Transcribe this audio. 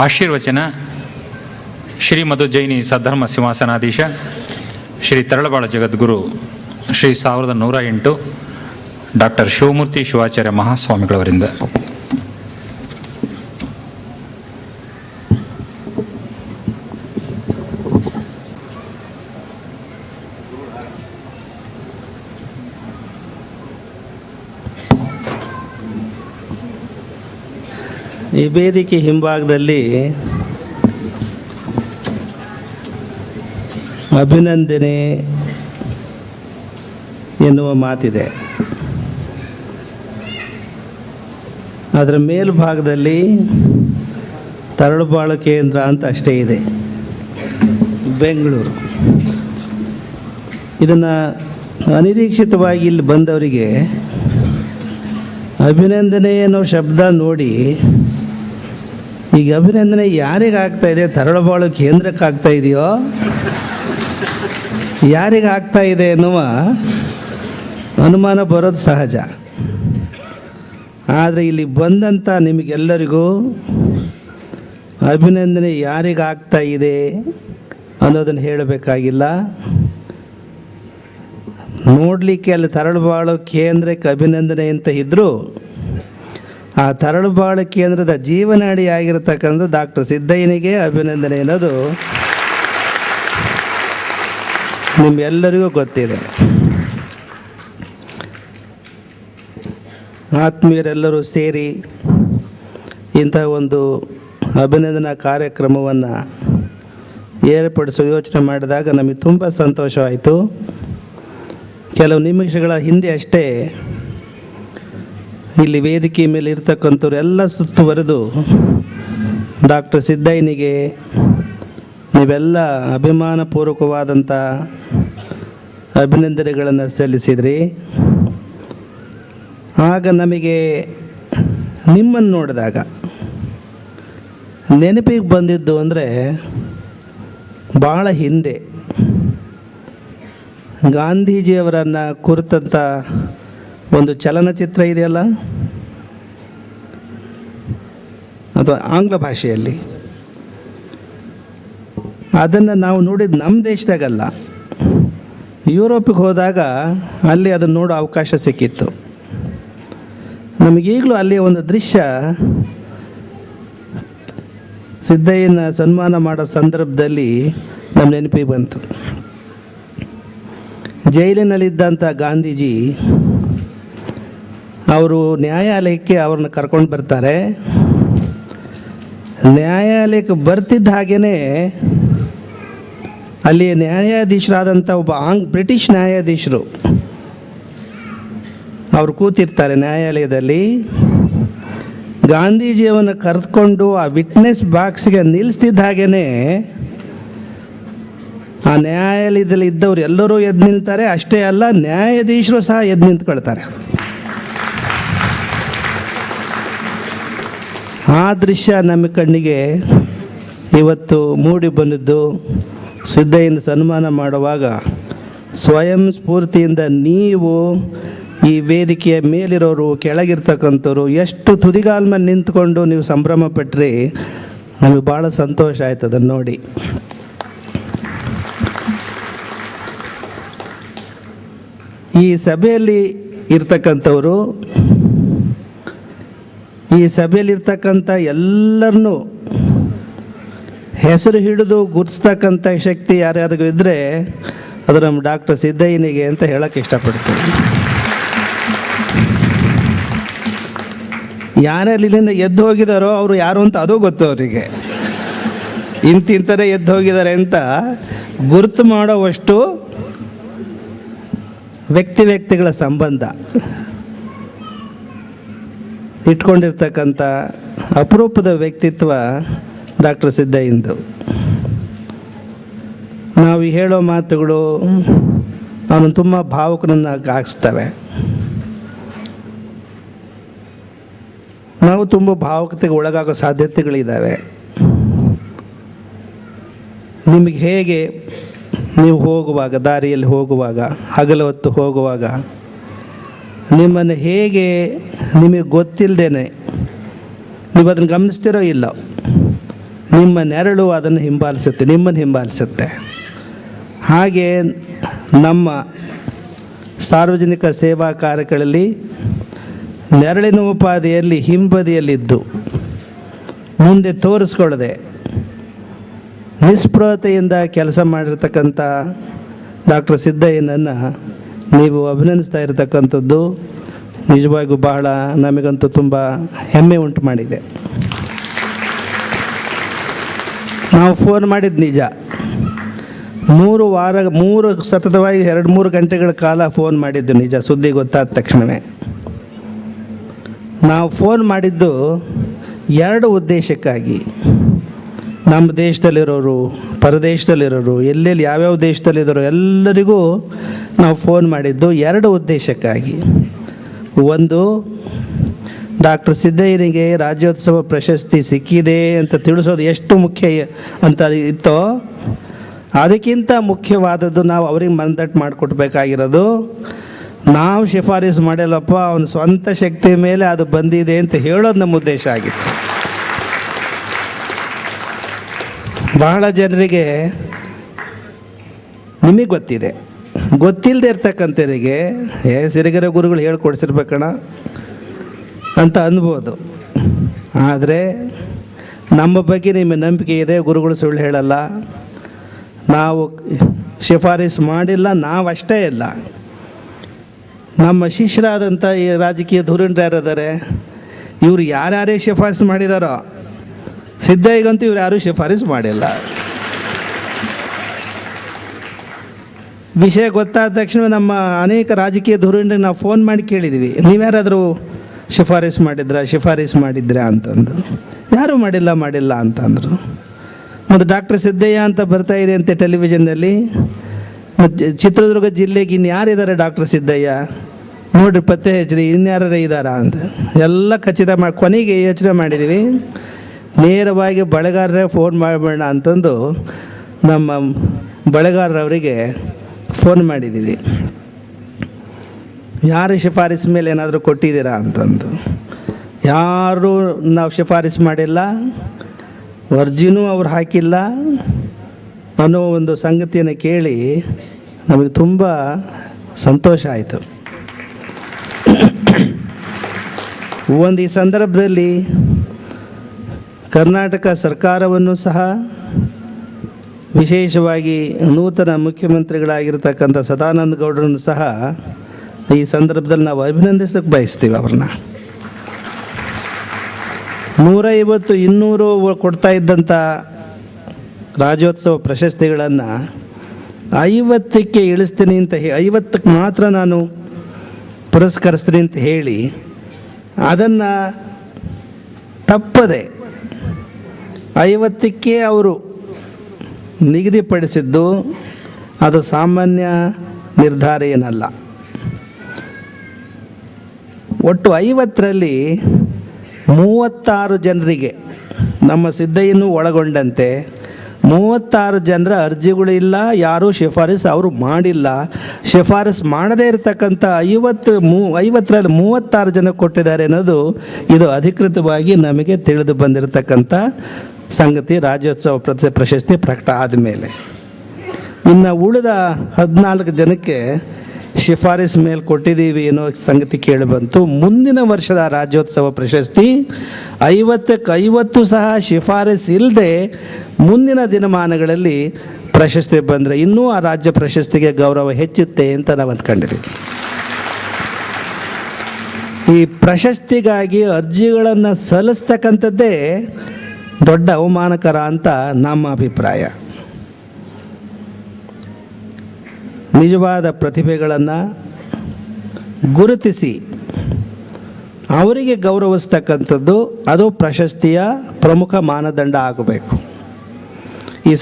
ಆಶೀರ್ವಚನ ಶ್ರೀ ಮಧು ಜೈನಿ ಸದ್ಧರ್ಮ ಸಿಂಹಾಸನಾಧೀಶ ಶ್ರೀ ತರಳಬಾಳ ಜಗದ್ಗುರು ಶ್ರೀ 1108 ಡಾಕ್ಟರ್ ಶಿವಮೂರ್ತಿ ಶಿವಾಚಾರ್ಯ ಮಹಾಸ್ವಾಮಿಗಳವರಿಂದ. ಈ ವೇದಿಕೆ ಹಿಂಭಾಗದಲ್ಲಿ ಅಭಿನಂದನೆ ಎನ್ನುವ ಮಾತಿದೆ. ಅದರ ಮೇಲ್ಭಾಗದಲ್ಲಿ ತರಳಬಾಳು ಕೇಂದ್ರ ಅಂತ ಅಷ್ಟೇ ಇದೆ, ಬೆಂಗಳೂರು. ಇದನ್ನು ಅನಿರೀಕ್ಷಿತವಾಗಿ ಇಲ್ಲಿ ಬಂದವರಿಗೆ ಅಭಿನಂದನೆ ಅನ್ನೋ ಶಬ್ದ ನೋಡಿ, ಈಗ ಅಭಿನಂದನೆ ಯಾರಿಗಾಗ್ತಾ ಇದೆ? ತರಳಬಾಳು ಕೇಂದ್ರಕ್ಕೆ ಆಗ್ತಾ ಇದೆಯೋ ಯಾರಿಗಾಗ್ತಾ ಇದೆ ಎನ್ನುವ ಅನುಮಾನ ಬರೋದು ಸಹಜ. ಆದರೆ ಇಲ್ಲಿ ಬಂದಂಥ ನಿಮಗೆಲ್ಲರಿಗೂ ಅಭಿನಂದನೆ ಯಾರಿಗಾಗ್ತಾ ಇದೆ ಅನ್ನೋದನ್ನು ಹೇಳಬೇಕಾಗಿಲ್ಲ. ನೋಡಲಿಕ್ಕೆ ಅಲ್ಲಿ ತರಳಬಾಳು ಕೇಂದ್ರಕ್ಕೆ ಅಭಿನಂದನೆ ಅಂತ ಇದ್ದರೂ ಆ ತರಳಬಾಳು ಕೇಂದ್ರದ ಜೀವನಾಡಿ ಆಗಿರತಕ್ಕಂಥ ಡಾಕ್ಟರ್ ಸಿದ್ದಯ್ಯನಿಗೆ ಅಭಿನಂದನೆ ಅನ್ನೋದು ನಿಮ್ಮೆಲ್ಲರಿಗೂ ಗೊತ್ತಿದೆ. ಆತ್ಮೀಯರೆಲ್ಲರೂ ಸೇರಿ ಇಂಥ ಒಂದು ಅಭಿನಂದನಾ ಕಾರ್ಯಕ್ರಮವನ್ನು ಏರ್ಪಡಿಸೋ ಯೋಚನೆ ಮಾಡಿದಾಗ ನಮಗೆ ತುಂಬ ಸಂತೋಷವಾಯಿತು. ಕೆಲವು ನಿಮಿಷಗಳ ಹಿಂದೆ ಅಷ್ಟೇ ಇಲ್ಲಿ ವೇದಿಕೆ ಮೇಲೆ ಇರ್ತಕ್ಕಂಥವ್ರು ಎಲ್ಲ ಸುತ್ತುವರೆದು ಡಾಕ್ಟರ್ ಸಿದ್ದಯ್ಯನಿಗೆ ನೀವೆಲ್ಲ ಅಭಿಮಾನಪೂರ್ವಕವಾದಂಥ ಅಭಿನಂದನೆಗಳನ್ನು ಸಲ್ಲಿಸಿದ್ರಿ. ಆಗ ನಮಗೆ ನಿಮ್ಮನ್ನು ನೋಡಿದಾಗ ನೆನಪಿಗೆ ಬಂದಿದ್ದು ಅಂದರೆ, ಭಾಳ ಹಿಂದೆ ಗಾಂಧೀಜಿಯವರನ್ನು ಕುರಿತಂಥ ಒಂದು ಚಲನಚಿತ್ರ ಇದೆಯಲ್ಲ, ಅಥವಾ ಆಂಗ್ಲ ಭಾಷೆಯಲ್ಲಿ, ಅದನ್ನು ನಾವು ನೋಡಿದ್ದು ನಮ್ಮ ದೇಶದಾಗಲ್ಲ, ಯುರೋಪಿಗೆ ಹೋದಾಗ ಅಲ್ಲಿ ಅದನ್ನು ನೋಡೋ ಅವಕಾಶ ಸಿಕ್ಕಿತ್ತು. ನಮಗೀಗಲೂ ಅಲ್ಲಿ ಒಂದು ದೃಶ್ಯ ಸಿದ್ದಯ್ಯನ ಸನ್ಮಾನ ಮಾಡೋ ಸಂದರ್ಭದಲ್ಲಿ ನಮ್ಮ ನೆನಪಿಗೆ ಬಂತು. ಜೈಲಿನಲ್ಲಿದ್ದಂಥ ಗಾಂಧೀಜಿ ಅವರು ನ್ಯಾಯಾಲಯಕ್ಕೆ ಅವ್ರನ್ನ ಕರ್ಕೊಂಡು ಬರ್ತಾರೆ. ನ್ಯಾಯಾಲಯಕ್ಕೆ ಬರ್ತಿದ್ದ ಹಾಗೇ ಅಲ್ಲಿ ನ್ಯಾಯಾಧೀಶರಾದಂಥ ಒಬ್ಬ ಬ್ರಿಟಿಷ್ ನ್ಯಾಯಾಧೀಶರು ಅವರು ಕೂತಿರ್ತಾರೆ ನ್ಯಾಯಾಲಯದಲ್ಲಿ. ಗಾಂಧೀಜಿಯನ್ನು ಕರೆದುಕೊಂಡು ಆ ವಿಟ್ನೆಸ್ ಬಾಕ್ಸ್ಗೆ ನಿಲ್ಲಿಸ್ತಿದ್ದ ಹಾಗೇ ಆ ನ್ಯಾಯಾಲಯದಲ್ಲಿ ಇದ್ದವರು ಎಲ್ಲರೂ ಎದ್ದು ನಿಲ್ತಾರೆ. ಅಷ್ಟೇ ಅಲ್ಲ, ನ್ಯಾಯಾಧೀಶರು ಸಹ ಎದ್ದು ನಿಂತ್ಕೊಳ್ತಾರೆ. ಆ ದೃಶ್ಯ ನಮ್ಮ ಕಣ್ಣಿಗೆ ಇವತ್ತು ಮೂಡಿ ಬಂದಿದ್ದು. ಸಿದ್ದಯ್ಯನ ಸನ್ಮಾನ ಮಾಡುವಾಗ ಸ್ವಯಂ ಸ್ಫೂರ್ತಿಯಿಂದ ನೀವು ಈ ವೇದಿಕೆಯ ಮೇಲಿರೋರು, ಕೆಳಗಿರ್ತಕ್ಕಂಥವ್ರು ಎಷ್ಟು ತುದಿಗಾಲ ಮೇಲೆ ನಿಂತ್ಕೊಂಡು ನೀವು ಸಂಭ್ರಮ ಪಟ್ಟರೆ ನಮಗೆ ಭಾಳ ಸಂತೋಷ ಆಯ್ತು ಅದನ್ನು ನೋಡಿ. ಈ ಸಭೆಯಲ್ಲಿ ಇರ್ತಕ್ಕಂಥವರು, ಈ ಸಭೆಯಲ್ಲಿರ್ತಕ್ಕಂಥ ಎಲ್ಲರನ್ನೂ ಹೆಸರು ಹಿಡಿದು ಗುರುತಿಸ್ತಕ್ಕಂಥ ಶಕ್ತಿ ಯಾರ್ಯಾರಿಗೂ ಇದ್ದರೆ ಅದು ನಮ್ಮ ಡಾಕ್ಟರ್ ಸಿದ್ದಯ್ಯನಿಗೆ ಅಂತ ಹೇಳೋಕ್ಕೆ ಇಷ್ಟಪಡ್ತೀನಿ. ಯಾರ್ಯಾರು ಇಲ್ಲಿಂದ ಎದ್ದು ಹೋಗಿದಾರೋ ಅವರು ಯಾರು ಅಂತ ಅದು ಗೊತ್ತು ಅವರಿಗೆ. ಇಂತಿಂಥರೇ ಎದ್ದು ಹೋಗಿದ್ದಾರೆ ಅಂತ ಗುರುತು ಮಾಡೋವಷ್ಟು ವ್ಯಕ್ತಿಗಳ ಸಂಬಂಧ ಇಟ್ಕೊಂಡಿರ್ತಕ್ಕಂಥ ಅಪರೂಪದ ವ್ಯಕ್ತಿತ್ವ ಡಾಕ್ಟರ್ ಸಿದ್ದಯ್ಯಂದು. ನಾವು ಹೇಳೋ ಮಾತುಗಳು ಅವನು ತುಂಬ ಭಾವುಕನನ್ನು ಆಗಿಸ್ತವೆ. ನಾವು ತುಂಬ ಭಾವುಕತೆಗೆ ಒಳಗಾಗೋ ಸಾಧ್ಯತೆಗಳಿದ್ದಾವೆ. ನಿಮಗೆ ಹೇಗೆ ನೀವು ಹೋಗುವಾಗ, ದಾರಿಯಲ್ಲಿ ಹೋಗುವಾಗ, ಹಗಲು ಹೊತ್ತು ಹೋಗುವಾಗ ನಿಮ್ಮನ್ನು ಹೇಗೆ ನಿಮಗೆ ಗೊತ್ತಿಲ್ಲದೇನೆ ನೀವು ಅದನ್ನು ಗಮನಿಸ್ತಿರೋ ಇಲ್ಲ, ನಿಮ್ಮ ನೆರಳು ಅದನ್ನು ಹಿಂಬಾಲಿಸುತ್ತೆ, ನಿಮ್ಮನ್ನು ಹಿಂಬಾಲಿಸುತ್ತೆ. ಹಾಗೆ ನಮ್ಮ ಸಾರ್ವಜನಿಕ ಸೇವಾ ಕಾರ್ಯಗಳಲ್ಲಿ ನೆರಳಿನ ಉಪಾಧಿಯಲ್ಲಿ ಹಿಂಬದಿಯಲ್ಲಿದ್ದು ಮುಂದೆ ತೋರಿಸ್ಕೊಳ್ಳದೆ ನಿಸ್ಪೃಹತೆಯಿಂದ ಕೆಲಸ ಮಾಡಿರ್ತಕ್ಕಂಥ ಡಾಕ್ಟರ್ ಸಿದ್ದಯ್ಯನನ್ನು ನೀವು ಅಭಿನಂದಿಸ್ತಾ ಇರತಕ್ಕಂಥದ್ದು ನಿಜವಾಗಿಯೂ ಬಹಳ ನಮಗಂತೂ ತುಂಬ ಹೆಮ್ಮೆ ಉಂಟು ಮಾಡಿದೆ. ನಾವು ಫೋನ್ ಮಾಡಿದ್ದು ನಿಜ, 3 ಸತತವಾಗಿ 2-3 ಗಂಟೆಗಳ ಕಾಲ ಫೋನ್ ಮಾಡಿದ್ದು ನಿಜ. ಸುದ್ದಿ ಗೊತ್ತಾದ ತಕ್ಷಣವೇ ನಾವು ಫೋನ್ ಮಾಡಿದ್ದು 2 ಉದ್ದೇಶಕ್ಕಾಗಿ. ನಮ್ಮ ದೇಶದಲ್ಲಿರೋರು, ಪರದೇಶದಲ್ಲಿರೋರು, ಎಲ್ಲೆಲ್ಲಿ ಯಾವ್ಯಾವ ದೇಶದಲ್ಲಿರೋರು ಎಲ್ಲರಿಗೂ ನಾವು ಫೋನ್ ಮಾಡಿದ್ದು 2 ಉದ್ದೇಶಕ್ಕಾಗಿ. ಒಂದು, ಡಾಕ್ಟರ್ ಸಿದ್ದಯ್ಯನಿಗೆ ರಾಜ್ಯೋತ್ಸವ ಪ್ರಶಸ್ತಿ ಸಿಕ್ಕಿದೆ ಅಂತ ತಿಳಿಸೋದು ಎಷ್ಟು ಮುಖ್ಯ ಅಂತ ಇತ್ತೋ ಅದಕ್ಕಿಂತ ಮುಖ್ಯವಾದದ್ದು ನಾವು ಅವ್ರಿಗೆ ಮನದಟ್ಟು ಮಾಡಿಕೊಡ್ಬೇಕಾಗಿರೋದು, ನಾವು ಶಿಫಾರಸು ಮಾಡಿಲ್ಲಪ್ಪ, ಅವನ ಸ್ವಂತ ಶಕ್ತಿ ಮೇಲೆ ಅದು ಬಂದಿದೆ ಅಂತ ಹೇಳೋದು ನಮ್ಮ ಉದ್ದೇಶ ಆಗಿತ್ತು. ಬಹಳ ಜನರಿಗೆ ನಿಮಗೆ ಗೊತ್ತಿದೆ, ಗೊತ್ತಿಲ್ಲದೆ ಇರ್ತಕ್ಕಂಥವರಿಗೆ ಸಿರಿಗೆರೆ ಗುರುಗಳು ಹೇಳ್ಕೊಡ್ಸಿರ್ಬೇಕಣ ಅಂತ ಅನ್ಬೋದು. ಆದರೆ ನಮ್ಮ ಬಗ್ಗೆ ನಿಮಗೆ ನಂಬಿಕೆ ಇದೆ, ಗುರುಗಳು ಸುಳ್ಳು ಹೇಳಲ್ಲ. ನಾವು ಶಿಫಾರಸು ಮಾಡಿಲ್ಲ, ನಾವಷ್ಟೇ ಇಲ್ಲ, ನಮ್ಮ ಶಿಷ್ಯರಾದಂಥ ಈ ರಾಜಕೀಯ ಧುರೀಣರು ಯಾರಿದ್ದಾರೆ ಇವರು ಯಾರ್ಯಾರೇ ಶಿಫಾರಸು ಮಾಡಿದಾರೋ, ಸಿದ್ದಯ್ಯಗಂತೂ ಇವ್ರು ಯಾರೂ ಶಿಫಾರಸು ಮಾಡಿಲ್ಲ. ವಿಷಯ ಗೊತ್ತಾದ ತಕ್ಷಣ ನಮ್ಮ ಅನೇಕ ರಾಜಕೀಯ ಧುರೀಣರಿಗೆ ನಾವು ಫೋನ್ ಮಾಡಿ ಕೇಳಿದ್ವಿ, ನೀವ್ಯಾರಾದರೂ ಶಿಫಾರಸು ಮಾಡಿದ್ರಾ ಅಂತಂದು. ಯಾರೂ ಮಾಡಿಲ್ಲ ಅಂತಂದರು. ಮತ್ತು ಡಾಕ್ಟರ್ ಸಿದ್ದಯ್ಯ ಅಂತ ಬರ್ತಾ ಇದೆ ಅಂತೆ ಟೆಲಿವಿಷನ್ನಲ್ಲಿ. ಮತ್ತು ಚಿತ್ರದುರ್ಗ ಜಿಲ್ಲೆಗೆ ಇನ್ಯಾರಿದ್ದಾರೆ ಡಾಕ್ಟರ್ ಸಿದ್ದಯ್ಯ ನೋಡ್ರಿ, ಪತ್ತೆ ಹಚ್ಚಿರಿ, ಇನ್ಯಾರ ಇದ್ದಾರಾ ಅಂತ ಎಲ್ಲ ಖಚಿತ ಮಾಡಿ ಕೊನೆಗೆ ಯೋಚನೆ ಮಾಡಿದ್ದೀವಿ, ನೇರವಾಗಿ ಬಳೆಗಾರರೇ ಫೋನ್ ಮಾಡಬೇಡ ಅಂತಂದು ನಮ್ಮ ಬಳೆಗಾರರವರಿಗೆ ಫೋನ್ ಮಾಡಿದ್ದೀವಿ. ಯಾರು ಶಿಫಾರಸು ಮೇಲೆ ಏನಾದರೂ ಕೊಟ್ಟಿದ್ದೀರಾ ಅಂತಂದು. ಯಾರೂ ನಾವು ಶಿಫಾರಸು ಮಾಡಿಲ್ಲ, ಅರ್ಜಿನೂ ಅವ್ರು ಹಾಕಿಲ್ಲ ಅನ್ನೋ ಒಂದು ಸಂಗತಿಯನ್ನು ಕೇಳಿ ನಮಗೆ ತುಂಬ ಸಂತೋಷ ಆಯಿತು. ಈ ಸಂದರ್ಭದಲ್ಲಿ ಕರ್ನಾಟಕ ಸರ್ಕಾರವನ್ನು ಸಹ, ವಿಶೇಷವಾಗಿ ನೂತನ ಮುಖ್ಯಮಂತ್ರಿಗಳಾಗಿರ್ತಕ್ಕಂಥ ಸದಾನಂದ ಗೌಡರನ್ನು ಸಹ ಈ ಸಂದರ್ಭದಲ್ಲಿ ನಾವು ಅಭಿನಂದಿಸಕ್ಕೆ ಬಯಸ್ತೀವಿ. ಅವ್ರನ್ನ 150-200 ಕೊಡ್ತಾ ಇದ್ದಂಥ ರಾಜ್ಯೋತ್ಸವ ಪ್ರಶಸ್ತಿಗಳನ್ನು 50ಕ್ಕೆ ಇಳಿಸ್ತೀನಿ ಅಂತ 50ಕ್ಕೆ ಮಾತ್ರ ನಾನು ಪುರಸ್ಕರಿಸ್ತೀನಿ ಅಂತ ಹೇಳಿ ಅದನ್ನು ತಪ್ಪದೆ 50ಕ್ಕೆ ಅವರು ನಿಗದಿಪಡಿಸಿದ್ದು ಅದು ಸಾಮಾನ್ಯ ನಿರ್ಧಾರ ಏನಲ್ಲ. ಒಟ್ಟು 50ರಲ್ಲಿ 36 ಜನರಿಗೆ, ನಮ್ಮ ಸಿದ್ದಯ್ಯನೂ ಒಳಗೊಂಡಂತೆ 36 ಜನರ ಅರ್ಜಿಗಳು ಇಲ್ಲ, ಯಾರೂ ಶಿಫಾರಸು ಅವರು ಮಾಡಿಲ್ಲ. ಶಿಫಾರಸು ಮಾಡದೇ ಇರತಕ್ಕಂಥ 50ರಲ್ಲಿ 36 ಜನ ಕೊಟ್ಟಿದ್ದಾರೆ ಅನ್ನೋದು ಇದು ಅಧಿಕೃತವಾಗಿ ನಮಗೆ ತಿಳಿದು ಬಂದಿರತಕ್ಕಂಥ ಸಂಗತಿ. ರಾಜ್ಯೋತ್ಸವ ಪ್ರಶಸ್ತಿ ಪ್ರಕಟ ಆದಮೇಲೆ ಇನ್ನು ಉಳಿದ 14 ಜನಕ್ಕೆ ಶಿಫಾರಸು ಮೇಲೆ ಕೊಟ್ಟಿದ್ದೀವಿ ಅನ್ನೋ ಸಂಗತಿ ಕೇಳಿಬಂತು. ಮುಂದಿನ ವರ್ಷದ ರಾಜ್ಯೋತ್ಸವ ಪ್ರಶಸ್ತಿ 50ಕ್ಕೆ 50 ಸಹ ಶಿಫಾರಸು ಇಲ್ಲದೆ ಮುಂದಿನ ದಿನಮಾನಗಳಲ್ಲಿ ಪ್ರಶಸ್ತಿ ಬಂದರೆ ಇನ್ನೂ ಆ ರಾಜ್ಯ ಪ್ರಶಸ್ತಿಗೆ ಗೌರವ ಹೆಚ್ಚುತ್ತೆ ಅಂತ ನಾವು ಅಂದ್ಕೊಂಡಿದ್ದೀವಿ. ಈ ಪ್ರಶಸ್ತಿಗಾಗಿ ಅರ್ಜಿಗಳನ್ನು ಸಲ್ಲಿಸ್ತಕ್ಕಂಥದ್ದೇ ದೊಡ್ಡ ಅವಮಾನಕರ ಅಂತ ನಮ್ಮ ಅಭಿಪ್ರಾಯ. ನಿಜವಾದ ಪ್ರತಿಭೆಗಳನ್ನು ಗುರುತಿಸಿ ಅವರಿಗೆ ಗೌರವಿಸ್ತಕ್ಕಂಥದ್ದು ಅದು ಪ್ರಶಸ್ತಿಯ ಪ್ರಮುಖ ಮಾನದಂಡ ಆಗಬೇಕು. ಈ